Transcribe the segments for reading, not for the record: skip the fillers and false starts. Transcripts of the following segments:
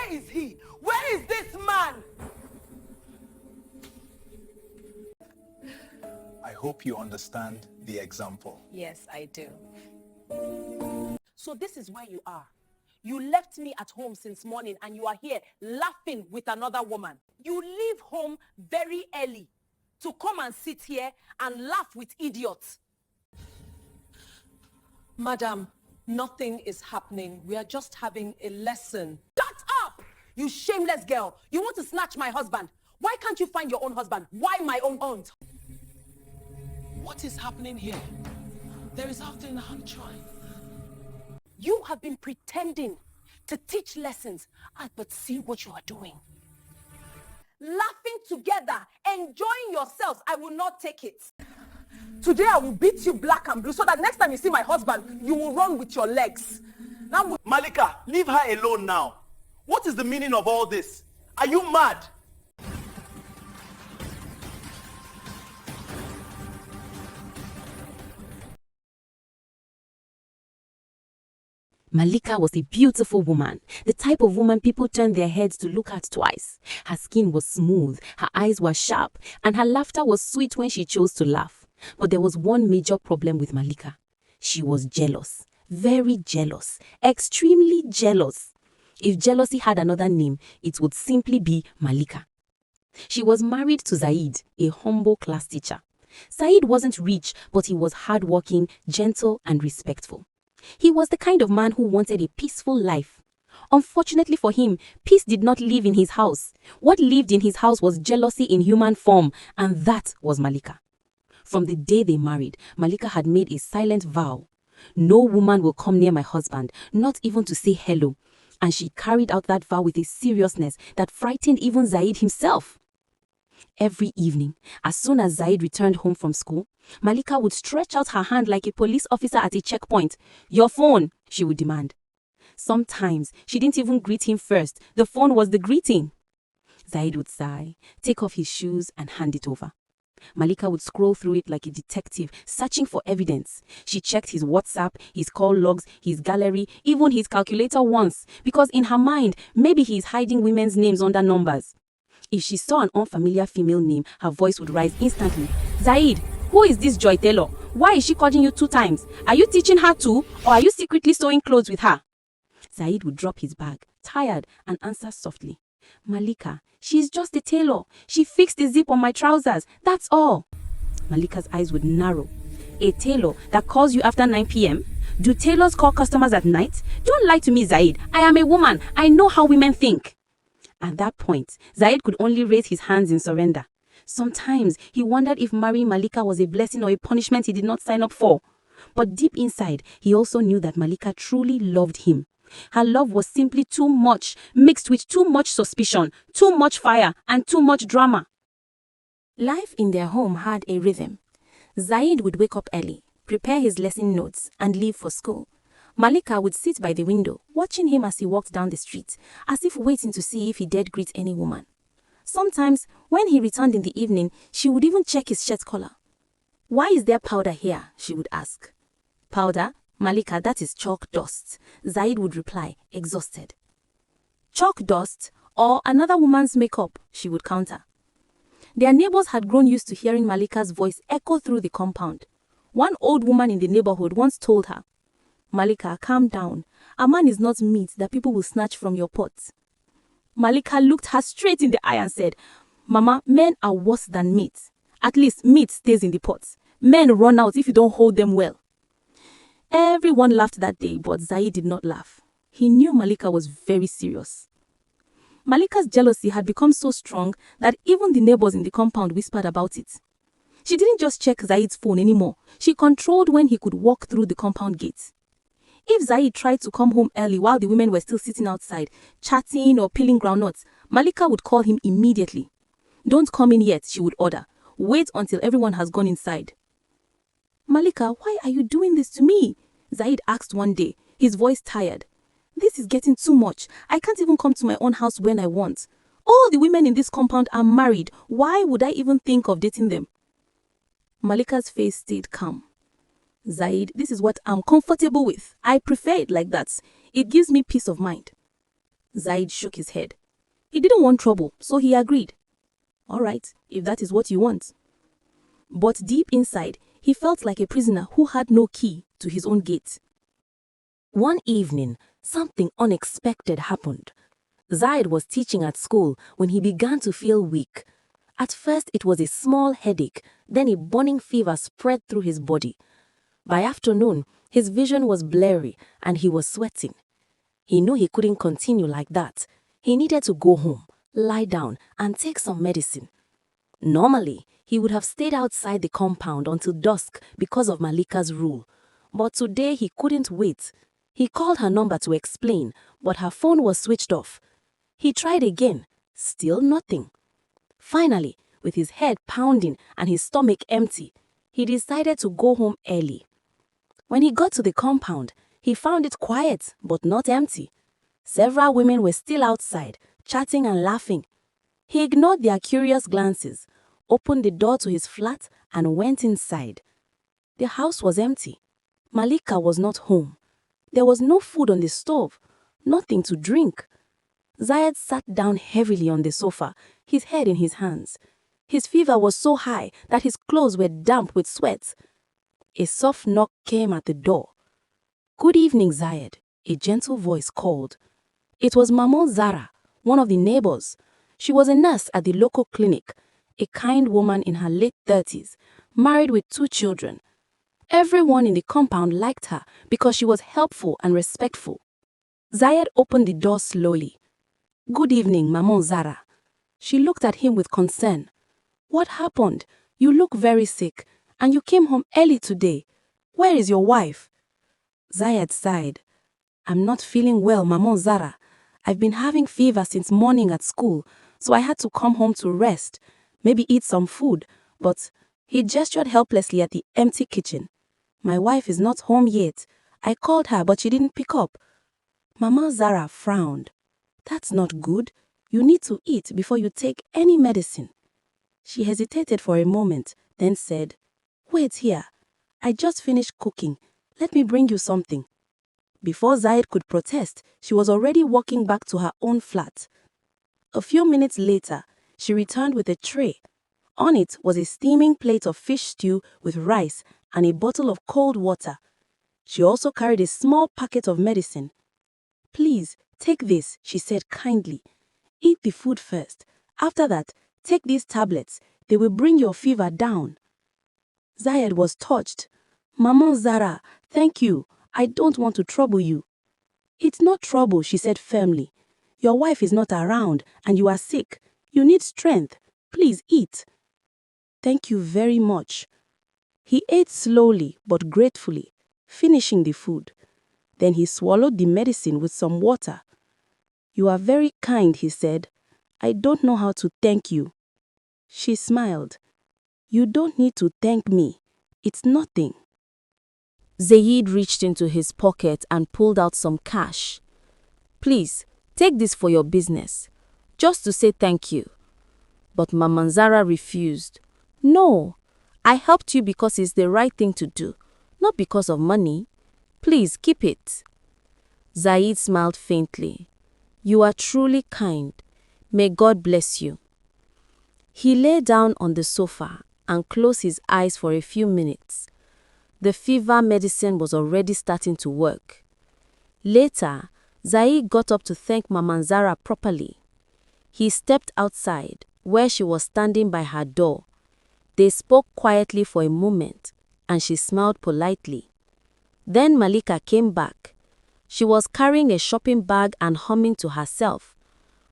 Where is he? Where is this man? I hope you understand the example. Yes, I do. So this is where you are. You left me at home since morning and you are here laughing with another woman. You leave home very early to come and sit here and laugh with idiots. Madam, nothing is happening. We are just having a lesson. Shut up! You shameless girl. You want to snatch my husband. Why can't you find your own husband? Why my own aunt? What is happening here? There is often a hand trying. You have been pretending to teach lessons, but see what you are doing. Laughing together, enjoying yourselves. I will not take it. Today I will beat you black and blue so that next time you see my husband, you will run with your legs. Now, Malika, leave her alone now. What is the meaning of all this? Are you mad? Malika was a beautiful woman, the type of woman people turned their heads to look at twice. Her skin was smooth, her eyes were sharp, and her laughter was sweet when she chose to laugh. But there was one major problem with Malika. She was jealous, very jealous, extremely jealous. If jealousy had another name, it would simply be Malika. She was married to Zaid, a humble class teacher. Zaid wasn't rich, but he was hardworking, gentle, and respectful. He was the kind of man who wanted a peaceful life. Unfortunately for him, peace did not live in his house. What lived in his house was jealousy in human form, and that was Malika. From the day they married, Malika had made a silent vow. No woman will come near my husband, not even to say hello. And she carried out that vow with a seriousness that frightened even Zaid himself. Every evening, as soon as Zaid returned home from school, Malika would stretch out her hand like a police officer at a checkpoint. "Your phone," she would demand. Sometimes, she didn't even greet him first. The phone was the greeting. Zaid would sigh, take off his shoes and hand it over. Malika would scroll through it like a detective, searching for evidence. She checked his WhatsApp, his call logs, his gallery, even his calculator once, because in her mind, maybe he is hiding women's names under numbers. If she saw an unfamiliar female name, her voice would rise instantly. "Zaid, who is this Joy Taylor? Why is she calling you 2 times? Are you teaching her too, or are you secretly sewing clothes with her?" Zaid would drop his bag, tired, and answer softly. "Malika, she's just a tailor. She fixed the zip on my trousers, that's all." Malika's eyes would narrow. "A tailor that calls you after 9 p.m.? Do tailors call customers at night? Don't lie to me, Zaid. I am a woman. I know how women think." At that point, Zaid could only raise his hands in surrender. Sometimes, he wondered if marrying Malika was a blessing or a punishment he did not sign up for. But deep inside, he also knew that Malika truly loved him. Her love was simply too much, mixed with too much suspicion, too much fire, and too much drama. Life in their home had a rhythm. Zaid would wake up early, prepare his lesson notes, and leave for school. Malika would sit by the window, watching him as he walked down the street, as if waiting to see if he dared greet any woman. Sometimes, when he returned in the evening, she would even check his shirt collar. "Why is there powder here?" she would ask. "Powder? Malika, that is chalk dust," Zaid would reply, exhausted. "Chalk dust? Or another woman's makeup," she would counter. Their neighbors had grown used to hearing Malika's voice echo through the compound. One old woman in the neighborhood once told her, "Malika, calm down. A man is not meat that people will snatch from your pot." Malika looked her straight in the eye and said, "Mama, men are worse than meat. At least meat stays in the pot. Men run out if you don't hold them well." Everyone laughed that day, but Zaid did not laugh. He knew Malika was very serious. Malika's jealousy had become so strong that even the neighbors in the compound whispered about it. She didn't just check Zaid's phone anymore. She controlled when he could walk through the compound gate. If Zaid tried to come home early while the women were still sitting outside, chatting or peeling groundnuts, Malika would call him immediately. "Don't come in yet," she would order. "Wait until everyone has gone inside." "Malika, why are you doing this to me?" Zaid asked one day, his voice tired. "This is getting too much. I can't even come to my own house when I want. All the women in this compound are married. Why would I even think of dating them?" Malika's face stayed calm. "Zaid, this is what I'm comfortable with. I prefer it like that. It gives me peace of mind." Zaid shook his head. He didn't want trouble, so he agreed. All right, if that is what you want. But deep inside, he felt like a prisoner who had no key to his own gate. One evening, something unexpected happened. Zaid was teaching at school when he began to feel weak. At first, it was a small headache, then a burning fever spread through his body. By afternoon, his vision was blurry and he was sweating. He knew he couldn't continue like that. He needed to go home, lie down, and take some medicine. Normally, he would have stayed outside the compound until dusk because of Malika's rule. But today he couldn't wait. He called her number to explain, but her phone was switched off. He tried again, still nothing. Finally, with his head pounding and his stomach empty, he decided to go home early. When he got to the compound, he found it quiet but not empty. Several women were still outside, chatting and laughing. He ignored their curious glances, opened the door to his flat and went inside. The house was empty. Malika was not home. There was no food on the stove, nothing to drink. Zaid sat down heavily on the sofa, his head in his hands. His fever was so high that his clothes were damp with sweat. A soft knock came at the door. "Good evening, Zaid," a gentle voice called. It was Maman Zara, one of the neighbors. She was a nurse at the local clinic, a kind woman in her late 30s, married with 2 children. Everyone in the compound liked her because she was helpful and respectful. Zaid opened the door slowly. "Good evening, Maman Zara." She looked at him with concern. "What happened? You look very sick, and you came home early today. Where is your wife?" Zaid sighed. "I'm not feeling well, Maman Zara. I've been having fever since morning at school, so I had to come home to rest, maybe eat some food." But he gestured helplessly at the empty kitchen. "My wife is not home yet. I called her, but she didn't pick up." Mama Zara frowned. "That's not good. You need to eat before you take any medicine." She hesitated for a moment, then said, "Wait here. I just finished cooking. Let me bring you something." Before Zaid could protest, she was already walking back to her own flat. A few minutes later, she returned with a tray. On it was a steaming plate of fish stew with rice and a bottle of cold water. She also carried a small packet of medicine. "Please, take this," she said kindly. "Eat the food first. After that, take these tablets. They will bring your fever down." Zaid was touched. "Maman Zara, thank you. I don't want to trouble you." "It's not trouble," she said firmly. "Your wife is not around and you are sick. You need strength. Please eat." "Thank you very much." He ate slowly but gratefully, finishing the food. Then he swallowed the medicine with some water. "You are very kind," he said. "I don't know how to thank you." She smiled. "You don't need to thank me. It's nothing." Zaid reached into his pocket and pulled out some cash. "Please, take this for your business, just to say thank you." But Maman Zara refused. "No, I helped you because it's the right thing to do, not because of money. Please keep it." Zaid smiled faintly. "You are truly kind. May God bless you." He lay down on the sofa and closed his eyes for a few minutes. The fever medicine was already starting to work. Later, Zaid got up to thank Maman Zara properly. He stepped outside, where she was standing by her door. They spoke quietly for a moment, and she smiled politely. Then Malika came back. She was carrying a shopping bag and humming to herself.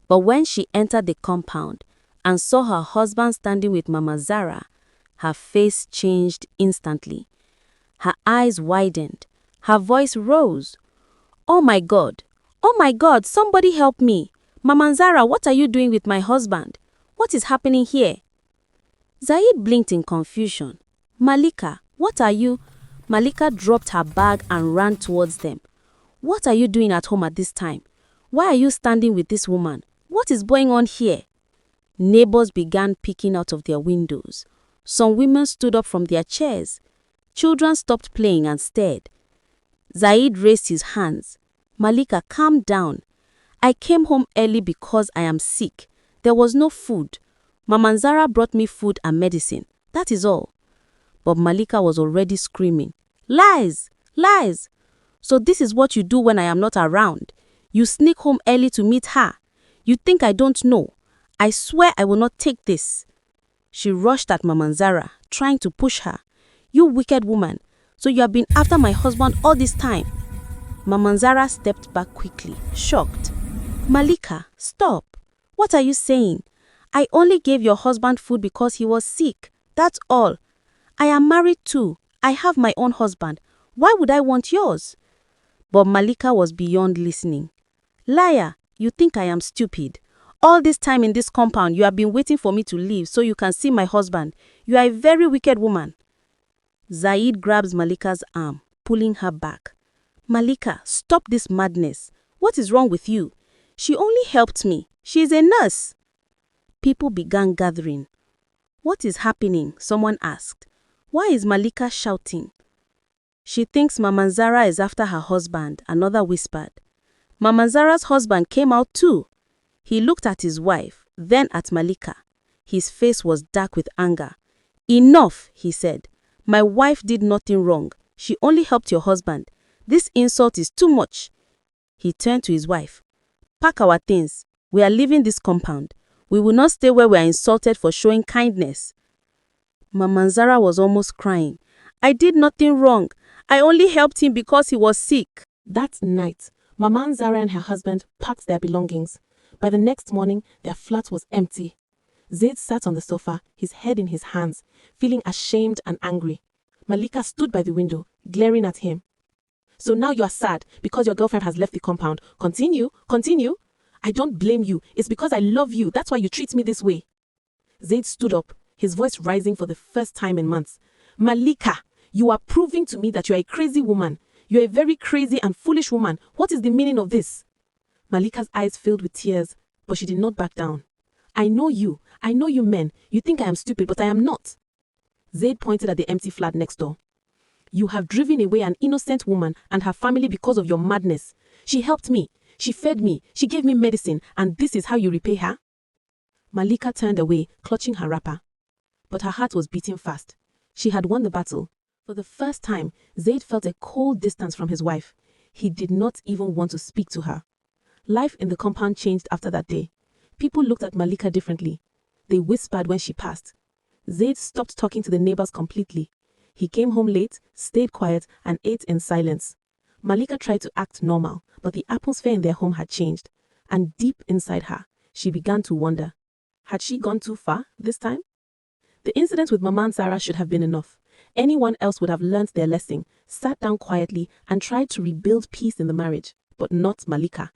But when she entered the compound and saw her husband standing with Mama Zara, her face changed instantly. Her eyes widened. Her voice rose. "Oh my God! Oh my God! Somebody help me! Mama Zara, what are you doing with my husband? What is happening here?" Zaid blinked in confusion. "Malika, what are you?" Malika dropped her bag and ran towards them. "What are you doing at home at this time? Why are you standing with this woman? What is going on here?" Neighbors began peeking out of their windows. Some women stood up from their chairs. Children stopped playing and stared. Zaid raised his hands. "Malika, calm down. I came home early because I am sick. There was no food. Mama Zara brought me food and medicine. That is all. But Malika was already screaming, "Lies! Lies! So this is what you do when I am not around. You sneak home early to meet her. You think I don't know. I swear I will not take this." She rushed at Mama Zara, trying to push her. "You wicked woman. So you have been after my husband all this time." Mama Zara stepped back quickly, shocked. "Malika, stop. What are you saying? I only gave your husband food because he was sick. That's all. I am married too. I have my own husband. Why would I want yours?" But Malika was beyond listening. "Liar, you think I am stupid. All this time in this compound, you have been waiting for me to leave so you can see my husband. You are a very wicked woman." Zaid grabs Malika's arm, pulling her back. "Malika, stop this madness. What is wrong with you? She only helped me. She is a nurse." People began gathering. "What is happening?" someone asked. "Why is Malika shouting?" "She thinks Mama Zara is after her husband," another whispered. Mama Zara's husband came out too. He looked at his wife, then at Malika. His face was dark with anger. "Enough," he said. "My wife did nothing wrong. She only helped your husband. This insult is too much." He turned to his wife. "Pack our things. We are leaving this compound. We will not stay where we are insulted for showing kindness." Mama Zara was almost crying. "I did nothing wrong. I only helped him because he was sick." That night, Mama Zara and her husband packed their belongings. By the next morning, their flat was empty. Zaid sat on the sofa, his head in his hands, feeling ashamed and angry. Malika stood by the window, glaring at him. "So now you are sad because your girlfriend has left the compound. Continue, continue. I don't blame you. It's because I love you. That's why you treat me this way." Zaid stood up, his voice rising for the first time in months. "Malika, you are proving to me that you are a crazy woman. You are a very crazy and foolish woman. What is the meaning of this?" Malika's eyes filled with tears, but she did not back down. I know you men. You think I am stupid, but I am not." Zaid pointed at the empty flat next door. "You have driven away an innocent woman and her family because of your madness. She helped me. She fed me. She gave me medicine. And this is how you repay her?" Malika turned away, clutching her wrapper. But her heart was beating fast. She had won the battle. For the first time, Zaid felt a cold distance from his wife. He did not even want to speak to her. Life in the compound changed after that day. People looked at Malika differently. They whispered when she passed. Zaid stopped talking to the neighbors completely. He came home late, stayed quiet, and ate in silence. Malika tried to act normal, but the atmosphere in their home had changed. And deep inside her, she began to wonder, had she gone too far this time? The incident with Mama Zara should have been enough. Anyone else would have learnt their lesson, sat down quietly, and tried to rebuild peace in the marriage, but not Malika.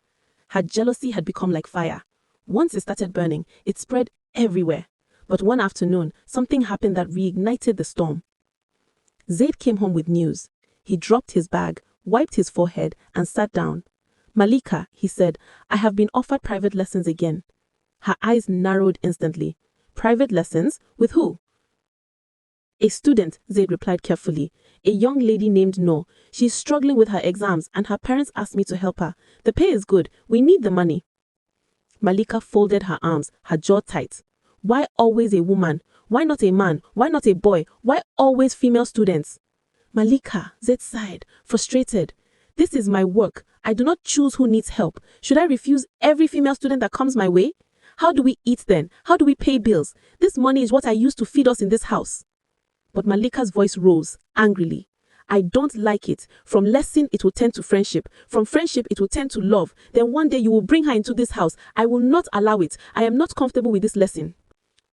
Her jealousy had become like fire. Once it started burning, it spread everywhere. But one afternoon, something happened that reignited the storm. Zaid came home with news. He dropped his bag, wiped his forehead, and sat down. "Malika," he said, "I have been offered private lessons again." Her eyes narrowed instantly. "Private lessons? With who?" "A student," Zaid replied carefully. "A young lady named Noor. She's struggling with her exams and her parents asked me to help her. The pay is good. We need the money." Malika folded her arms, her jaw tight. Why always a woman? Why not a man? Why not a boy? Why always female students? "Malika," Zaid sighed, frustrated. "This is my work. I do not choose who needs help. Should I refuse every female student that comes my way? How do we eat then? How do we pay bills? This money is what I use to feed us in this house." But Malika's voice rose, angrily. "I don't like it. From lesson, it will turn to friendship. From friendship, it will turn to love. Then one day you will bring her into this house. I will not allow it. I am not comfortable with this lesson."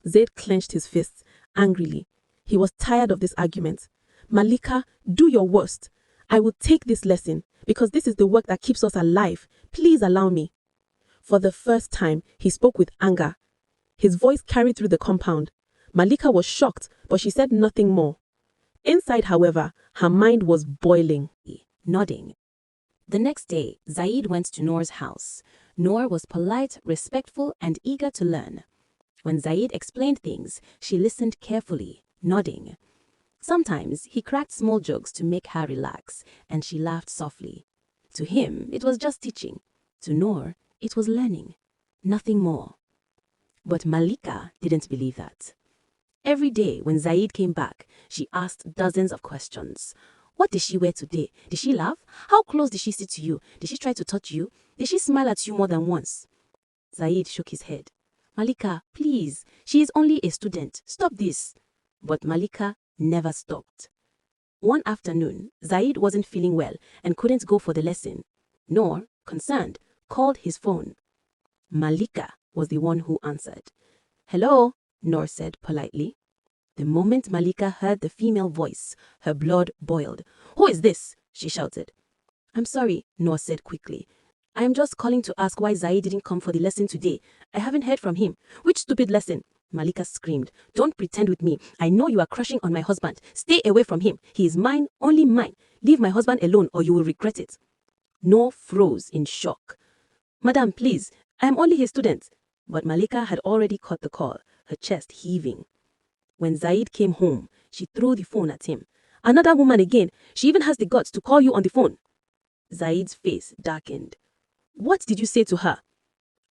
Zaid clenched his fists, angrily. He was tired of this argument. "Malika, do your worst. I will take this lesson, because this is the work that keeps us alive. Please allow me." For the first time, he spoke with anger. His voice carried through the compound. Malika was shocked, but she said nothing more. Inside, however, her mind was boiling. Nodding. The next day, Zaid went to Noor's house. Noor was polite, respectful, and eager to learn. When Zaid explained things, she listened carefully, nodding. Sometimes he cracked small jokes to make her relax, and she laughed softly. To him, it was just teaching. To Noor, It was learning, nothing more. But Malika didn't believe that. Every day when Zaid came back, she asked dozens of questions. What did she wear today? Did she laugh? How close did she sit to you? Did she try to touch you? Did she smile at you more than once? Zaid shook his head. Malika, please, she is only a student. Stop this. But Malika never stopped. One afternoon, Zaid wasn't feeling well and couldn't go for the lesson. Noor, concerned, called his phone. Malika was the one who answered. Hello, Noor said politely. The moment Malika heard the female voice, her blood boiled. Who is this? She shouted. I'm sorry, Noor said quickly. I am just calling to ask why Zaid didn't come for the lesson today. I haven't heard from him. Which stupid lesson? Malika screamed. Don't pretend with me. I know you are crushing on my husband. Stay away from him. He is mine, only mine. Leave my husband alone or you will regret it. Noor froze in shock. Madam, please, I am only his student. But Malika had already caught the call, her chest heaving. When Zaid came home, she threw the phone at him. Another woman again. She even has the guts to call you on the phone. Zaid's face darkened. What did you say to her?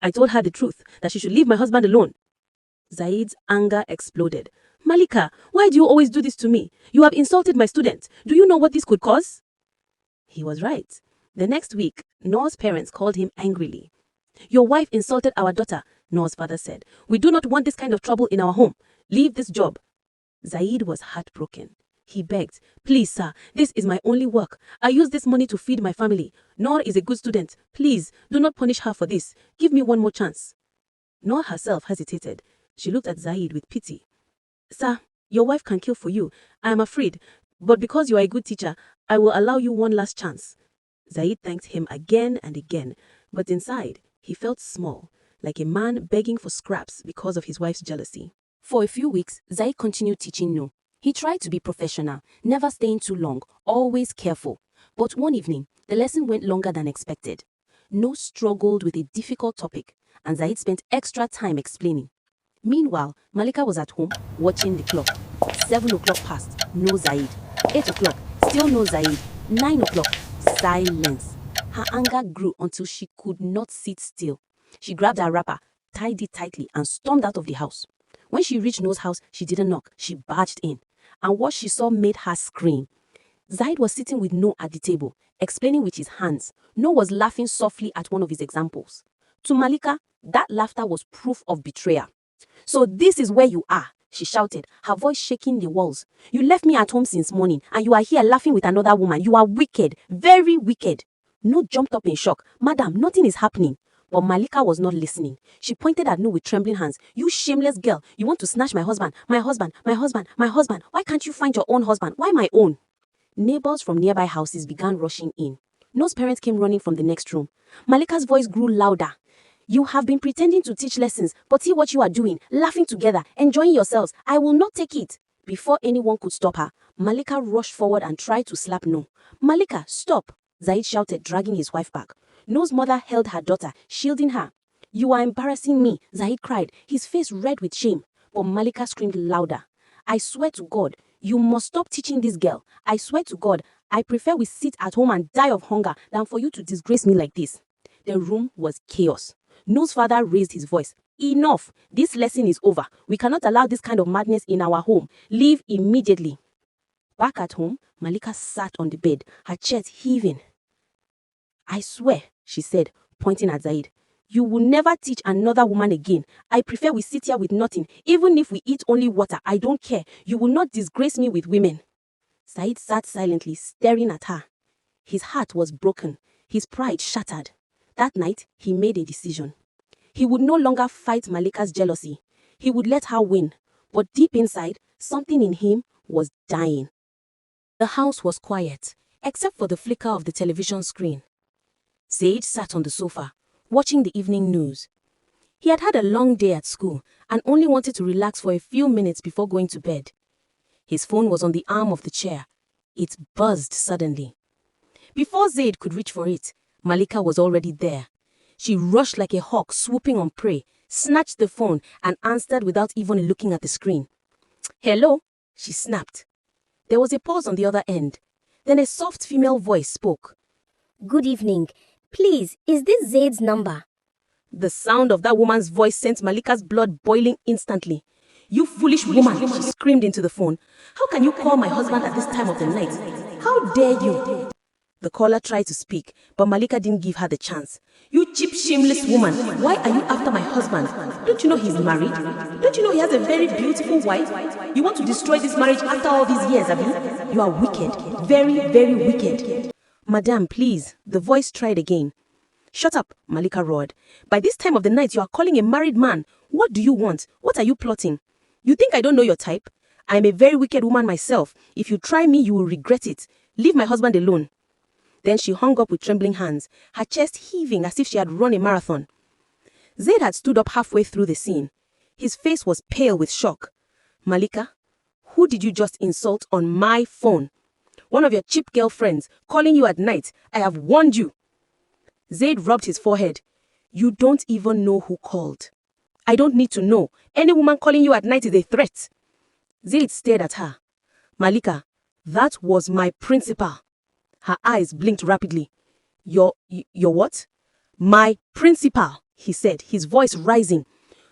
I told her the truth, that she should leave my husband alone. Zaid's anger exploded. Malika, why do you always do this to me? You have insulted my student. Do you know what this could cause? He was right. The next week, Noor's parents called him angrily. Your wife insulted our daughter, Noor's father said. We do not want this kind of trouble in our home. Leave this job. Zaid was heartbroken. He begged, please, sir, this is my only work. I use this money to feed my family. Noor is a good student. Please, do not punish her for this. Give me one more chance. Noor herself hesitated. She looked at Zaid with pity. Sir, your wife can kill for you. I am afraid. But because you are a good teacher, I will allow you one last chance. Zaid thanked him again and again. But inside, he felt small, like a man begging for scraps because of his wife's jealousy. For a few weeks, Zaid continued teaching Noor. He tried to be professional, never staying too long, always careful. But one evening, the lesson went longer than expected. Noor struggled with a difficult topic, and Zaid spent extra time explaining. Meanwhile, Malika was at home, watching the clock. 7 o'clock passed, no Zaid. 8 o'clock, still no Zaid. 9 o'clock, silence. Her anger grew until she could not sit still. She grabbed her wrapper, tied it tightly, and stormed out of the house. When she reached Noor's house, she didn't knock, she barged in. And what she saw made her scream. Zaid was sitting with Noor at the table, explaining with his hands. Noor was laughing softly at one of his examples. To Malika, that laughter was proof of betrayal. So this is where you are, she shouted, her voice shaking the walls. You left me at home since morning, and you are here laughing with another woman. You are wicked, very wicked. Noor jumped up in shock. Madam, nothing is happening. But Malika was not listening. She pointed at Noor with trembling hands. You shameless girl, you want to snatch my husband, my husband, my husband, my husband. Why can't you find your own husband? Why my own? Neighbors from nearby houses began rushing in. Noor's parents came running from the next room. Malika's voice grew louder. You have been pretending to teach lessons, but see what you are doing, laughing together, enjoying yourselves. I will not take it. Before anyone could stop her, Malika rushed forward and tried to slap Noor. Malika, stop, Zaid shouted, dragging his wife back. Noor's mother held her daughter, shielding her. You are embarrassing me, Zaid cried, his face red with shame. But Malika screamed louder. I swear to God, you must stop teaching this girl. I swear to God, I prefer we sit at home and die of hunger than for you to disgrace me like this. The room was chaos. Noor's father raised his voice. Enough! This lesson is over. We cannot allow this kind of madness in our home. Leave immediately. Back at home, Malika sat on the bed, her chest heaving. I swear, she said, pointing at Zaid, you will never teach another woman again. I prefer we sit here with nothing. Even if we eat only water, I don't care. You will not disgrace me with women. Zaid sat silently, staring at her. His heart was broken, his pride shattered. That night, he made a decision. He would no longer fight Malika's jealousy. He would let her win. But deep inside, something in him was dying. The house was quiet, except for the flicker of the television screen. Zaid sat on the sofa, watching the evening news. He had had a long day at school and only wanted to relax for a few minutes before going to bed. His phone was on the arm of the chair. It buzzed suddenly. Before Zaid could reach for it, Malika was already there. She rushed like a hawk swooping on prey, snatched the phone and answered without even looking at the screen. Hello, she snapped. There was a pause on the other end. Then a soft female voice spoke. Good evening. Please, is this Zaid's number? The sound of that woman's voice sent Malika's blood boiling instantly. "You foolish woman," she screamed into the phone. "How can you call my husband at this time of the night? How dare you?" The caller tried to speak, but Malika didn't give her the chance. "You cheap, shameless woman, why are you after my husband? Don't you know he's married? Don't you know he has a very beautiful wife? You want to destroy this marriage after all these years, Abi? You are wicked, very, very wicked." "Madam, please," the voice tried again. "Shut up," Malika roared. "By this time of the night, you are calling a married man. What do you want? What are you plotting? You think I don't know your type? I am a very wicked woman myself. If you try me, you will regret it. Leave my husband alone." Then she hung up with trembling hands, her chest heaving as if she had run a marathon. Zaid had stood up halfway through the scene. His face was pale with shock. "Malika, who did you just insult on my phone? One of your cheap girlfriends calling you at night. I have warned you." Zaid rubbed his forehead. "You don't even know who called." "I don't need to know. Any woman calling you at night is a threat." Zaid stared at her. "Malika, that was my principal." Her eyes blinked rapidly. Your what?" "My principal," he said, his voice rising.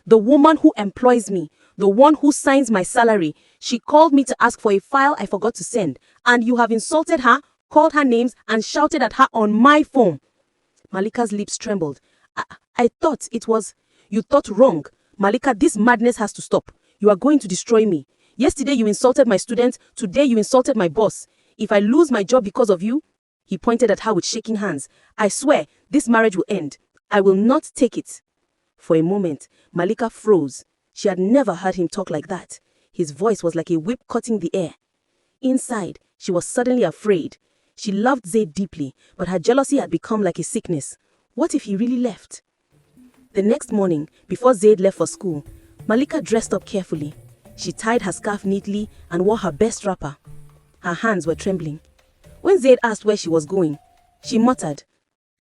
"The woman who employs me, the one who signs my salary. She called me to ask for a file I forgot to send, and you have insulted her, called her names, and shouted at her on my phone." Malika's lips trembled. I thought it was..." "You thought wrong. Malika, this madness has to stop. You are going to destroy me. Yesterday you insulted my student, today you insulted my boss. If I lose my job because of you," he pointed at her with shaking hands, "I swear this marriage will end. I will not take it." For a moment, Malika froze. She had never heard him talk like that. His voice was like a whip cutting the air. Inside, she was suddenly afraid. She loved Zaid deeply, but her jealousy had become like a sickness. What if he really left? The next morning, before Zaid left for school, Malika dressed up carefully. She tied her scarf neatly and wore her best wrapper. Her hands were trembling. When Zaid asked where she was going, she muttered,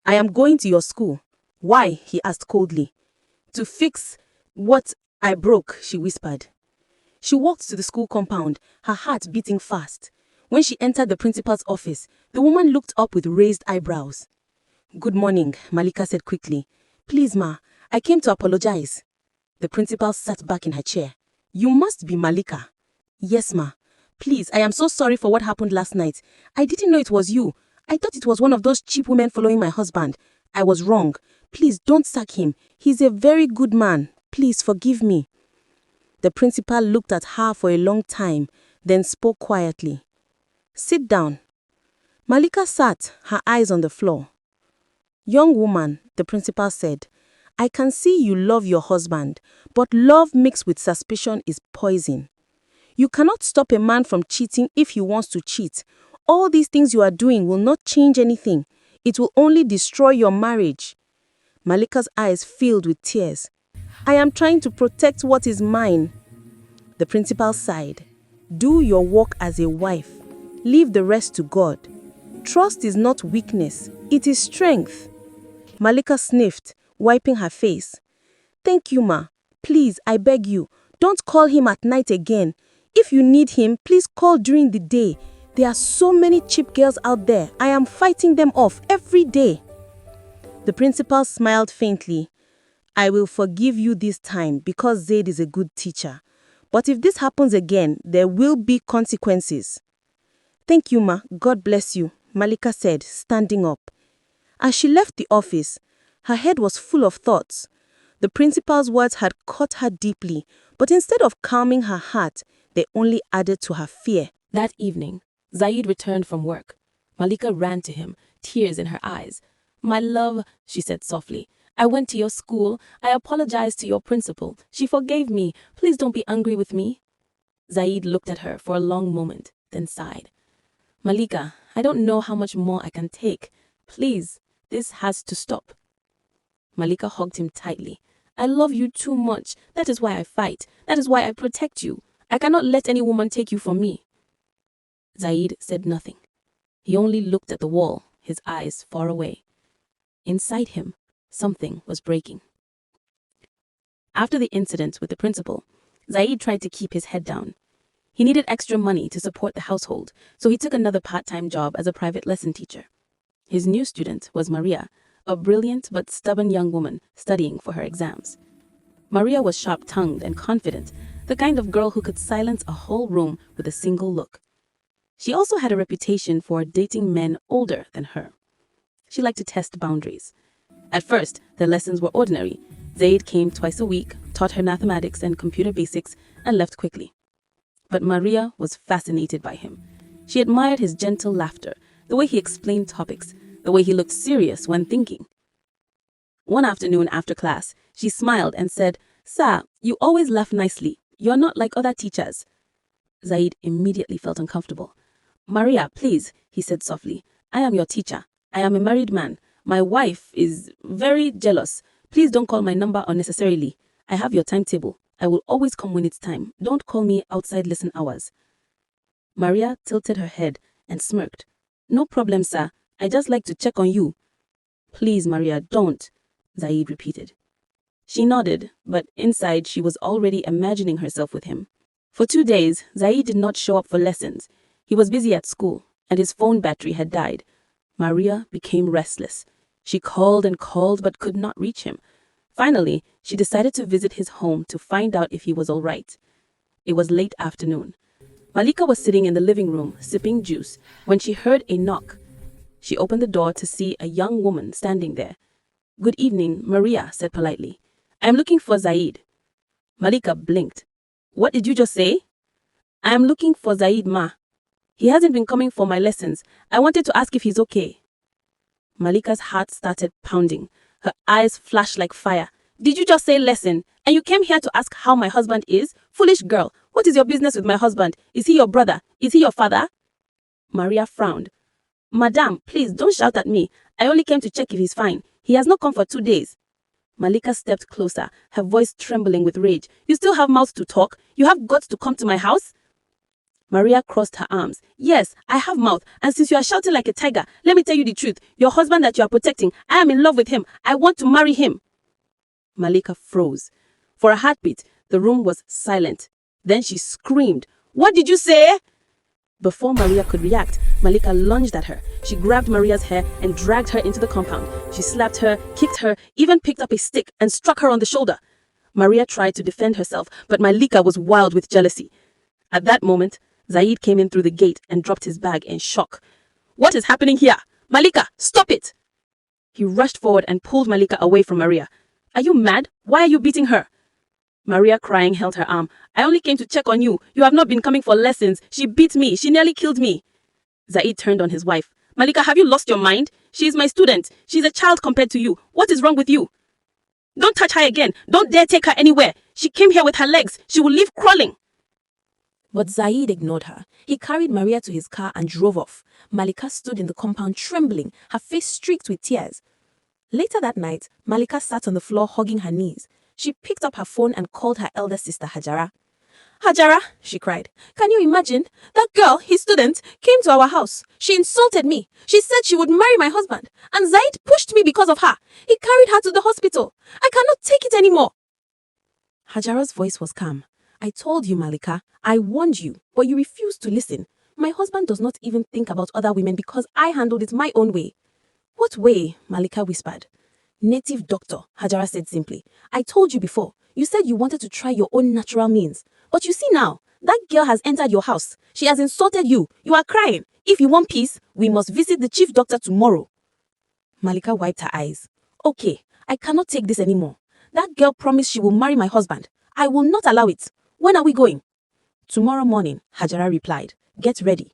"I am going to your school." "Why?" he asked coldly. "To fix what I broke," she whispered. She walked to the school compound, her heart beating fast. When she entered the principal's office, the woman looked up with raised eyebrows. "Good morning," Malika said quickly. "Please, ma, I came to apologize." The principal sat back in her chair. "You must be Malika." "Yes, ma. Please, I am so sorry for what happened last night. I didn't know it was you. I thought it was one of those cheap women following my husband. I was wrong. Please don't sack him. He's a very good man. Please forgive me." The principal looked at her for a long time, then spoke quietly. "Sit down." Malika sat, her eyes on the floor. "Young woman," the principal said, "I can see you love your husband, but love mixed with suspicion is poison. You cannot stop a man from cheating if he wants to cheat. All these things you are doing will not change anything. It will only destroy your marriage." Malika's eyes filled with tears. "I am trying to protect what is mine." The principal sighed. "Do your work as a wife. Leave the rest to God. Trust is not weakness, it is strength." Malika sniffed, wiping her face. "Thank you, ma. Please, I beg you, don't call him at night again. If you need him, please call during the day. There are so many cheap girls out there. I am fighting them off every day." The principal smiled faintly. "I will forgive you this time because Zaid is a good teacher. But if this happens again, there will be consequences." "Thank you, ma. God bless you," Malika said, standing up. As she left the office, her head was full of thoughts. The principal's words had cut her deeply, but instead of calming her heart, they only added to her fear. That evening, Zaid returned from work. Malika ran to him, tears in her eyes. "My love," she said softly, "I went to your school. I apologized to your principal. She forgave me. Please don't be angry with me." Zaid looked at her for a long moment, then sighed. "Malika, I don't know how much more I can take. Please, this has to stop." Malika hugged him tightly. "I love you too much. That is why I fight. That is why I protect you. I cannot let any woman take you from me." Zaid said nothing. He only looked at the wall, his eyes far away. Inside him, something was breaking. After the incident with the principal, Zaid tried to keep his head down. He needed extra money to support the household, so he took another part-time job as a private lesson teacher. His new student was Maria, a brilliant but stubborn young woman studying for her exams. Maria was sharp-tongued and confident, the kind of girl who could silence a whole room with a single look. She also had a reputation for dating men older than her. She liked to test boundaries. At first, their lessons were ordinary. Zaid came twice a week, taught her mathematics and computer basics, and left quickly. But Maria was fascinated by him. She admired his gentle laughter, the way he explained topics, the way he looked serious when thinking. One afternoon after class, she smiled and said, "Sir, you always laugh nicely. You're not like other teachers." Zaid immediately felt uncomfortable. "Maria, please," he said softly. "I am your teacher. I am a married man. My wife is very jealous. Please don't call my number unnecessarily. I have your timetable. I will always come when it's time. Don't call me outside lesson hours." Maria tilted her head and smirked. "No problem, sir. I just like to check on you." "Please, Maria, don't," Zaid repeated. She nodded, but inside she was already imagining herself with him. For 2 days, Zaid did not show up for lessons. He was busy at school, and his phone battery had died. Maria became restless. She called and called but could not reach him. Finally, she decided to visit his home to find out if he was all right. It was late afternoon. Malika was sitting in the living room, sipping juice, when she heard a knock. She opened the door to see a young woman standing there. "Good evening," Maria said politely. "I am looking for Zaid." Malika blinked. "What did you just say?" "I am looking for Zaid, ma. He hasn't been coming for my lessons. I wanted to ask if he's okay." Malika's heart started pounding. Her eyes flashed like fire. "Did you just say lesson? And you came here to ask how my husband is? Foolish girl, what is your business with my husband? Is he your brother? Is he your father?" Maria frowned. "Madam, please don't shout at me. I only came to check if he's fine. He has not come for 2 days." Malika stepped closer, her voice trembling with rage. "You still have mouth to talk? You have guts to come to my house?" Maria crossed her arms. "Yes, I have mouth, and since you are shouting like a tiger, let me tell you the truth. Your husband that you are protecting, I am in love with him. I want to marry him." Malika froze. For a heartbeat, the room was silent. Then she screamed, "What did you say?" Before Maria could react, Malika lunged at her. She grabbed Maria's hair and dragged her into the compound. She slapped her, kicked her, even picked up a stick and struck her on the shoulder. Maria tried to defend herself, but Malika was wild with jealousy. At that moment, Zaid came in through the gate and dropped his bag in shock. "What is happening here? Malika, stop it!" He rushed forward and pulled Malika away from Maria. "Are you mad? Why are you beating her?" Maria, crying, held her arm. "I only came to check on you. You have not been coming for lessons. She beat me. She nearly killed me." Zaid turned on his wife. "Malika, have you lost your mind? She is my student. She is a child compared to you. What is wrong with you? Don't touch her again. Don't dare take her anywhere. She came here with her legs. She will leave crawling." But Zaid ignored her. He carried Maria to his car and drove off. Malika stood in the compound trembling, her face streaked with tears. Later that night, Malika sat on the floor hugging her knees. She picked up her phone and called her elder sister Hajara. "Hajara," she cried, "can you imagine? That girl, his student, came to our house. She insulted me. She said she would marry my husband. And Zaid pushed me because of her. He carried her to the hospital. I cannot take it anymore." Hajara's voice was calm. "I told you, Malika. I warned you, but you refused to listen. My husband does not even think about other women because I handled it my own way." "What way?" Malika whispered. "Native doctor," Hajara said simply. "I told you before. You said you wanted to try your own natural means. But you see now, that girl has entered your house. She has insulted you. You are crying. If you want peace, we must visit the chief doctor tomorrow." Malika wiped her eyes. "Okay, I cannot take this anymore. That girl promised she will marry my husband. I will not allow it. When are we going?" "Tomorrow morning," Hajara replied. "Get ready.